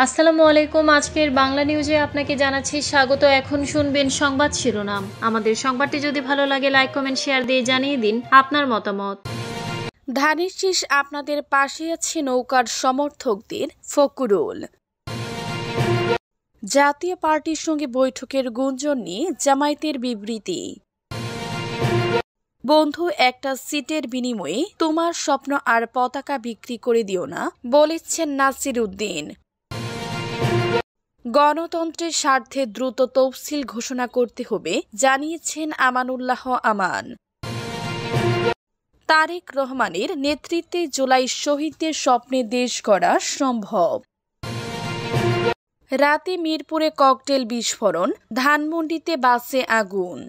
আসসালামু আলাইকুম। আজকের বাংলা নিউজে আপনাকে জানাচ্ছি স্বাগত। এখন শুনবেন সংবাদ শিরোনাম। আমাদের সংবাদটি যদি ভালো লাগে লাইক কমেন্ট শেয়ার দিয়ে জানিয়ে দিন আপনার মতামত। ধানের শীষ আপনাদের পাশে আছে নৌকার সমর্থকদের ফখরুল। জাতীয় পার্টির সঙ্গে বৈঠকের গুঞ্জন নিয়ে জামায়াতের বিবৃতি। বন্ধু, একটা সিটের বিনিময়ে তোমার স্বপ্ন আর পতাকা বিক্রি করে দিও না, বলেছেন নাসির উদ্দিন। গণতন্ত্রের স্বার্থে দ্রুত তফসিল ঘোষণা করতে হবে, জানিয়েছেন আমানুল্লাহ আমান। তারেক রহমানের নেতৃত্বে জুলাই শহীদদের স্বপ্নে দেশ গড়া সম্ভব। রাতে মিরপুরে ককটেল বিস্ফোরণ, ধানমন্ডিতে বাসে আগুন।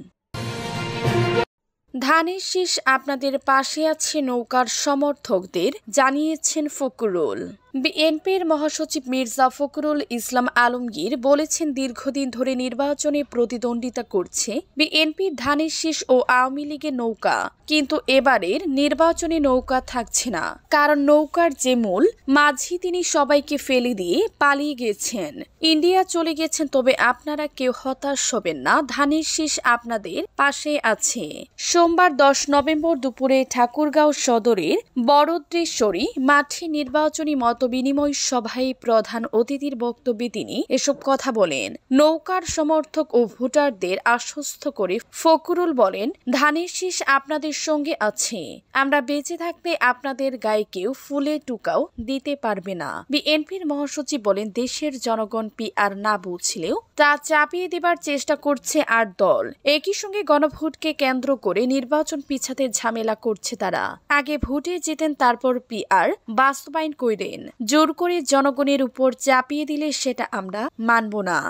ধানের শীষ আপনাদের পাশে আছে নৌকার সমর্থকদের, জানিয়েছেন ফখরুল। বিএনপির মহাসচিব মির্জা ফখরুল ইসলাম আলমগীর বলেছেন, দীর্ঘদিন ধরে নির্বাচনে প্রতিদ্বন্দ্বিতা করছে বিএনপির ধানের শীষ ও আওয়ামী লীগের নৌকা, কিন্তু এবারের নির্বাচনে নৌকা থাকছে না, কারণ নৌকার যে মূল মাঝি তিনি সবাইকে ফেলে দিয়ে পালিয়ে গেছেন, ইন্ডিয়া চলে গেছেন। তবে আপনারা কেউ হতাশ হবেন না, ধানের শীষ আপনাদের পাশে আছে। সোমবার 10 নভেম্বর দুপুরে ঠাকুরগাঁও সদরের বড়দ্রেশ্বরী মাঠে নির্বাচনী মতবিনিময় সভায় প্রধান অতিথির বক্তব্যে তিনি এসব কথা বলেন। নৌকার সমর্থক ও ভোটারদের আশ্বস্ত করে ফখরুল বলেন, ধানের শীষ আপনাদের সঙ্গে আছে। আমরা বেঁচে থাকতে আপনাদের গায়ে কেউ ফুলে টুকাও দিতে পারবে না। বিএনপির মহাসচিব বলেন, দেশের জনগণ পিআর না বুঝলেও তা চাপিয়ে দেবার চেষ্টা করছে আর দল। একই সঙ্গে গণভোটকে কেন্দ্র করে নির্বাচন পিছাতে ঝামেলা করছে তারা। আগে ভোটে জেতেন, তারপর পিআর বাস্তবায়ন করেন। জোর করে জনগণের উপর চাপিয়ে দিলে সেটা আমরা মানব না।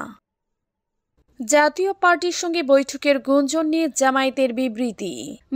জাতীয় পার্টির সঙ্গে বৈঠকের গুঞ্জন নিয়ে জামায়াতের বিবৃতি।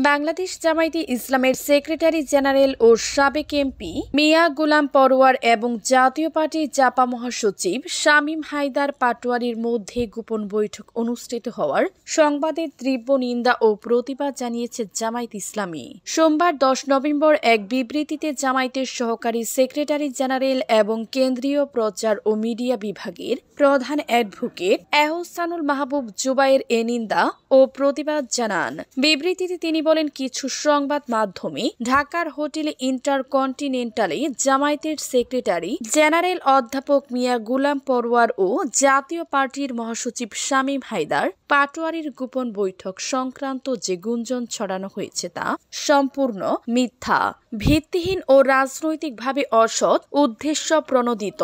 বাংলাদেশ জামায়াতে ইসলামের সেক্রেটারি জেনারেল ও সাবেক এমপি মিয়া গোলাম পরোয়ার এবং জাতীয় পার্টির জাপা মহাসচিব শামীম হায়দার পাটোয়ারির মধ্যে গোপন বৈঠক অনুষ্ঠিত হওয়ার সংবাদের তীব্র নিন্দা ও প্রতিবাদ জানিয়েছে জামায়াত ইসলামী। সোমবার 10 নভেম্বর এক বিবৃতিতে জামায়াতের সহকারী সেক্রেটারি জেনারেল এবং কেন্দ্রীয় প্রচার ও মিডিয়া বিভাগের প্রধান অ্যাডভোকেট এহসানুল মাহবুব জুবায়ের এ নিন্দা ও প্রতিবাদ জানান। বিবৃতিতে তিনি বলেন, কিছু সংবাদ মাধ্যমে ঢাকার হোটেল ইন্টারকন্টিনেন্টালে জামায়াতের সেক্রেটারি জেনারেল অধ্যাপক মিয়া গোলাম পরোয়ার ও জাতীয় পার্টির মহাসচিব শামীম হায়দার পাটোয়ারির গোপন বৈঠক সংক্রান্ত যে গুঞ্জন ছড়ানো হয়েছে তা সম্পূর্ণ মিথ্যা, ভিত্তিহীন ও রাজনৈতিকভাবে অসৎ উদ্দেশ্য প্রণোদিত।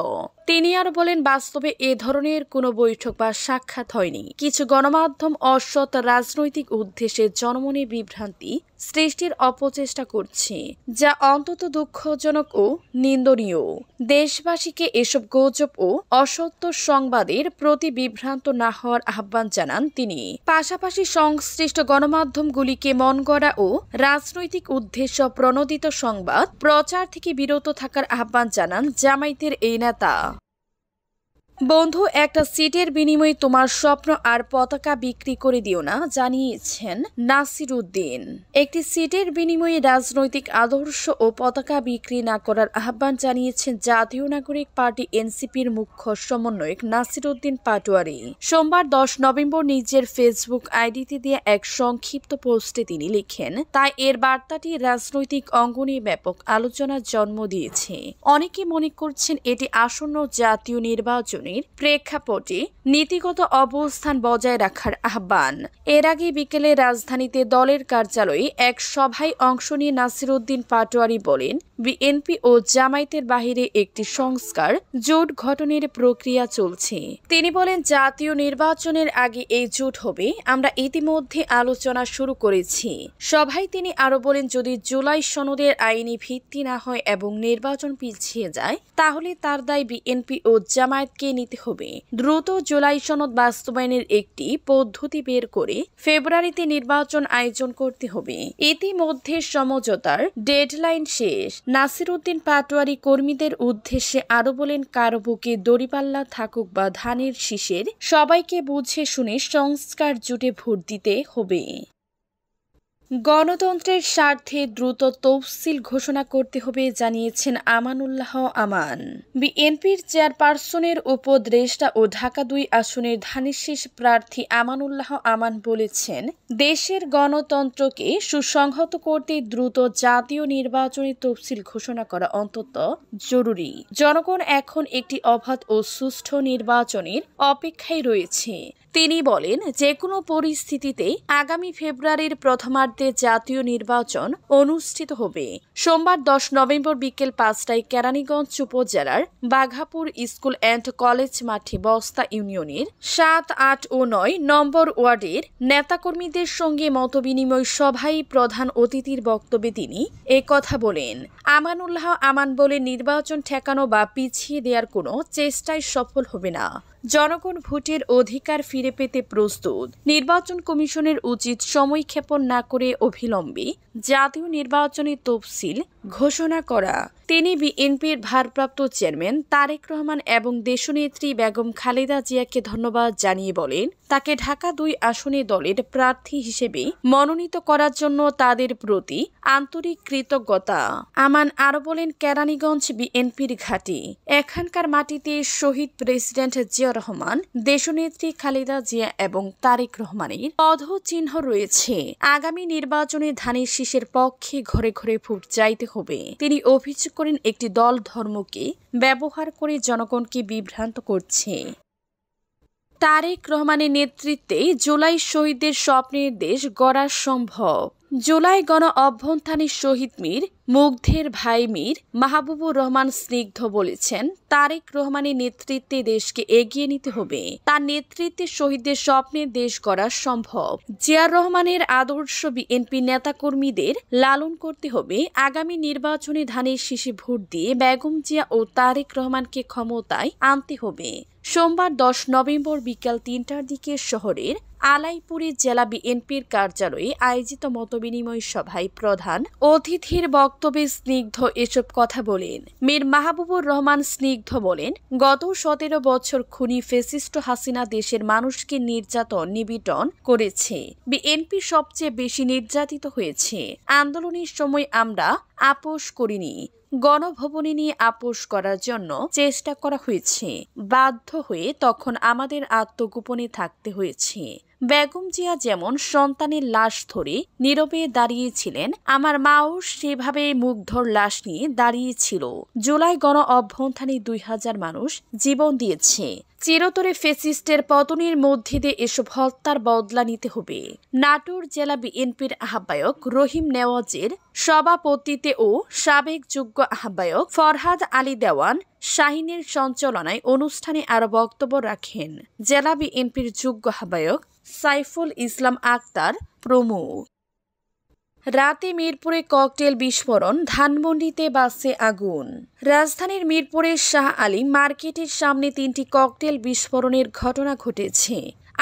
তিনি আরো বলেন, বাস্তবে এ ধরনের কোনো বৈঠক বা সাক্ষাৎ হয়নি। কিছু গণমাধ্যম অসৎ রাজনৈতিক উদ্দেশ্যে জনমনে বিভ্রান্তি সৃষ্টির অপচেষ্টা করছে, যা অন্তত দুঃখজনক ও নিন্দনীয়। দেশবাসীকে এসব গুজব ও অসত্য সংবাদের প্রতি বিভ্রান্ত না হওয়ার আহ্বান জানান তিনি। পাশাপাশি সংশ্লিষ্ট গণমাধ্যমগুলিকে মনগড়া ও রাজনৈতিক উদ্দেশ্য প্রণোদিত সংবাদ প্রচার থেকে বিরত থাকার আহ্বান জানান জামায়াতের এই নেতা। বন্ধু, একটা সিটের বিনিময়ে তোমার স্বপ্ন আর পতাকা বিক্রি করে দিও না, জানিয়েছেন নাসির উদ্দিন। একটি সিটের বিনিময়ে রাজনৈতিক আদর্শ ও পতাকা বিক্রি না করার আহ্বান জানিয়েছেন জাতীয় নাগরিক পার্টি এনসিপির মুখ্য সমন্বয়ক নাসির উদ্দিন পাটোয়ারি। সোমবার 10 নভেম্বর নিজের ফেসবুক আইডিতে দিয়ে এক সংক্ষিপ্ত পোস্টে তিনি লিখেন, তাই এর বার্তাটি রাজনৈতিক অঙ্গনে ব্যাপক আলোচনার জন্ম দিয়েছে। অনেকে মনে করছেন এটি আসন্ন জাতীয় নির্বাচনে প্রেক্ষাপটে নীতিগত অবস্থান বজায় রাখার আহ্বান। এর আগে বিকেলে রাজধানীতে দলের কার্যালয়ে এক সভায় অংশ নিয়ে নাসির উদ্দিন পাটোয়ারি বলেন, বিএনপি ও জামায়াতের বাহিরে একটি সংস্কার জোট গঠনের প্রক্রিয়া চলছে। তিনি বলেন, জাতীয় নির্বাচনের আগে এই জোট হবে, আমরা ইতিমধ্যে আলোচনা শুরু করেছি। সভায় তিনি আরো বলেন, যদি জুলাই সনদের আইনি ভিত্তি না হয় এবং নির্বাচন পিছিয়ে যায়, তাহলে তার দায় বিএনপি ও জামায়াতকে নিতে হবে। দ্রুত জুলাই সনদ বাস্তবায়নের একটি পদ্ধতি বের করে ফেব্রুয়ারিতে নির্বাচন আয়োজন করতে হবে। ইতিমধ্যে সমঝোতার ডেডলাইন শেষ। নাসির উদ্দিন পাটোয়ারি কর্মীদের উদ্দেশ্যে আরো বলেন, কারো বুকে দড়িপাল্লা থাকুক বা ধানের শীষের, সবাইকে বুঝে শুনে সংস্কার জোটে ভোট দিতে হবে। গণতন্ত্রের স্বার্থে দ্রুত তফসিল ঘোষণা করতে হবে জানিয়েছেন আমানুল্লাহ আমান। বিএনপির চেয়ারপারসনের উপদেষ্টা ও ঢাকা ২ আসনের ধানের প্রার্থী আমানুল্লাহ আমান বলেছেন, দেশের গণতন্ত্রকে সুসংহত করতে দ্রুত জাতীয় নির্বাচনী তফসিল ঘোষণা করা অত্যন্ত জরুরি। জনগণ এখন একটি অবাধ ও সুষ্ঠু নির্বাচনের অপেক্ষায় রয়েছে। তিনি বলেন, যে কোনো পরিস্থিতিতে আগামী ফেব্রুয়ারির প্রথমার্ধে জাতীয় নির্বাচন অনুষ্ঠিত হবে। সোমবার ১০ নভেম্বর বিকেল ৫টায় কেরানীগঞ্জ উপজেলার বাঘাপুর স্কুল অ্যান্ড কলেজ মাঠে বস্তা ইউনিয়নের ৭, ৮ ও ৯ নম্বর ওয়ার্ডের নেতাকর্মীদের সঙ্গে মতবিনিময় সভায় প্রধান অতিথির বক্তব্যে তিনি কথা বলেন। আমানুল্লাহ আমান বলেন, নির্বাচন ঠেকানো বা পিছিয়ে দেওয়ার কোনো চেষ্টাই সফল হবে না। জনগণ ভোটের অধিকার ফিরে পেতে প্রস্তুত। নির্বাচন কমিশনের উচিত সময়ক্ষেপণ না করে অবিলম্বে জাতীয় নির্বাচনী তফসিল ঘোষণা করা। তিনি বিএনপির ভারপ্রাপ্ত চেয়ারম্যান তারেক রহমান এবং দেশনেত্রী বেগম খালেদা জিয়াকে ধন্যবাদ জানিয়ে বলেন, তাকে ঢাকা ২ আসনে দলের প্রার্থী হিসেবে মনোনীত করার জন্য তাদের প্রতি আন্তরিক কৃতজ্ঞতা। আমান আরও বলেন, কেরানীগঞ্জ বিএনপির ঘাঁটি। এখানকার মাটিতে শহীদ প্রেসিডেন্ট জিয়া রহমান, দেশনেত্রী খালেদা জিয়া এবং তারেক রহমানের পদচিহ্ন রয়েছে। আগামী নির্বাচনে ধানের শীষের পক্ষে ঘরে ঘরে ভোট চাইতে হবে। তিনি অভিযোগ করেন, একটি দল ধর্মকে ব্যবহার করে জনগণকে বিভ্রান্ত করছে। তারেক রহমানের নেতৃত্বে জুলাই শহীদদের স্বপ্নের দেশ গড়া সম্ভব। জুলাই গণ অভ্যুত্থানে শহীদ মীর মুগ্ধের ভাই মীর মাহবুবুর রহমান স্নিগ্ধ বলেছেন, তারেক রহমানের নেতৃত্বে দেশকে এগিয়ে নিতে হবে। তার নেতৃত্বে শহীদদের স্বপ্নের দেশ গড়া সম্ভব। জিয়ার রহমানের আদর্শ বিএনপি নেতাকর্মীদের লালন করতে হবে। আগামী নির্বাচনে ধানের শীষে ভোট দিয়ে বেগম জিয়া ও তারেক রহমানকে ক্ষমতায় আনতে হবে। সোমবার ১০ নভেম্বর বিকেল ৩টার দিকে শহরের আলাইপুরে জেলা বিএনপির কার্যালয়ে আয়োজিত মতবিনিময় সভায় প্রধান অতিথির বক্তব্যে স্নিগ্ধ এসব কথা বলেন। মীর মাহবুবুর রহমান স্নিগ্ধ বলেন, গত ১৭ বছর খুনি ফ্যাসিস্ট হাসিনা দেশের মানুষকে নির্যাতন নিপীড়ন করেছে। বিএনপি সবচেয়ে বেশি নির্যাতিত হয়েছে। আন্দোলনের সময় আমরা আপোষ করিনি। গণভবনে নিয়ে আপোষ করার জন্য চেষ্টা করা হয়েছে। বাধ্য হয়ে তখন আমাদের আত্মগোপনে থাকতে হয়েছে। বেগম জিয়া যেমন সন্তানের লাশ ধরে নীরবে দাঁড়িয়েছিলেন, আমার মাও সেভাবে মুগ্ধর লাশ নিয়ে দাঁড়িয়েছিল। জুলাই গণ অভ্যুত্থানে ২,০০০ মানুষ জীবন দিয়েছে। চিরতরে ফ্যাসিস্টের পতনের মধ্যে দিয়ে এসব হত্যার বদলা নিতে হবে। নাটোর জেলা বিএনপির আহ্বায়ক রহিম নেওয়াজের সভাপতিত্বে ও সাবেক যুগ্ম আহ্বায়ক ফরহাদ আলী দেওয়ান শাহিনের সঞ্চালনায় অনুষ্ঠানে আরো বক্তব্য রাখেন জেলা বিএনপির যুগ্ম আহ্বায়ক সাইফুল ইসলাম আক্তার প্রমুখ। রাতে মিরপুরে ককটেল বিস্ফোরণ, ধানমন্ডিতে বাসে আগুন। রাজধানীর মিরপুরের শাহ আলী মার্কেটের সামনে ৩টি ককটেল বিস্ফোরণের ঘটনা ঘটেছে।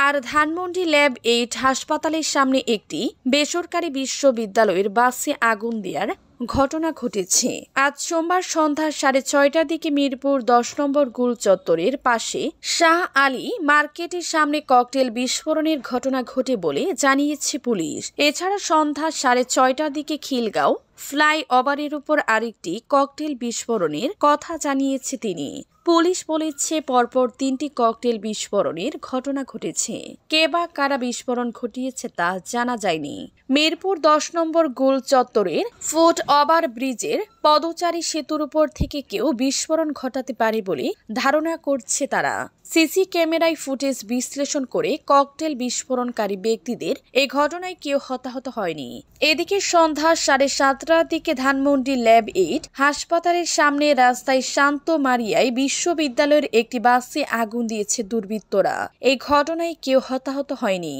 আর ধানমন্ডি ল্যাব ৮ হাসপাতালের সামনে একটি বেসরকারি বিশ্ববিদ্যালয়ের বাসে আগুন দেওয়ার ঘটনা ঘটেছে। আজ সোমবার সন্ধ্যা ৬:৩০টার দিকে মিরপুর ১০ নম্বর গুল চত্বরের পাশে শাহ আলী মার্কেটের সামনে ককটেল বিস্ফোরণের ঘটনা ঘটে বলে জানিয়েছে পুলিশ। এছাড়া সন্ধ্যা ৬:৩০টার দিকে খিলগাঁও ফ্লাইওভারের উপর আরেকটি ককটেল বিস্ফোরণের কথা জানিয়েছে তিনি। পুলিশ বলেছে, পরপর ৩টি ককটেল বিস্ফোরণের ঘটনা ঘটেছে। কে বা কারা বিস্ফোরণ ঘটিয়েছে তা জানা যায়নি। মিরপুর ১০ নম্বর গোল চত্বরের ফুট ওভার ব্রিজের পদচারী সেতুর উপর থেকে কেউ বিস্ফোরণ ঘটাতে পারে বলে ধারণা করছে তারা। সিসি ক্যামেরায় ফুটেজ বিশ্লেষণ করে ককটেল বিস্ফোরণকারী ব্যক্তিদের এ ঘটনায় কেউ হতাহত হয়নি। এদিকে সন্ধ্যা ৭:৩০টার দিকে ধানমন্ডি ল্যাব ৮ হাসপাতালের সামনে রাস্তায় শান্ত মারিয়ায় বিশ্ববিদ্যালয়ের একটি বাসে আগুন দিয়েছে দুর্বৃত্তরা। এই ঘটনায় কেউ হতাহত হয়নি।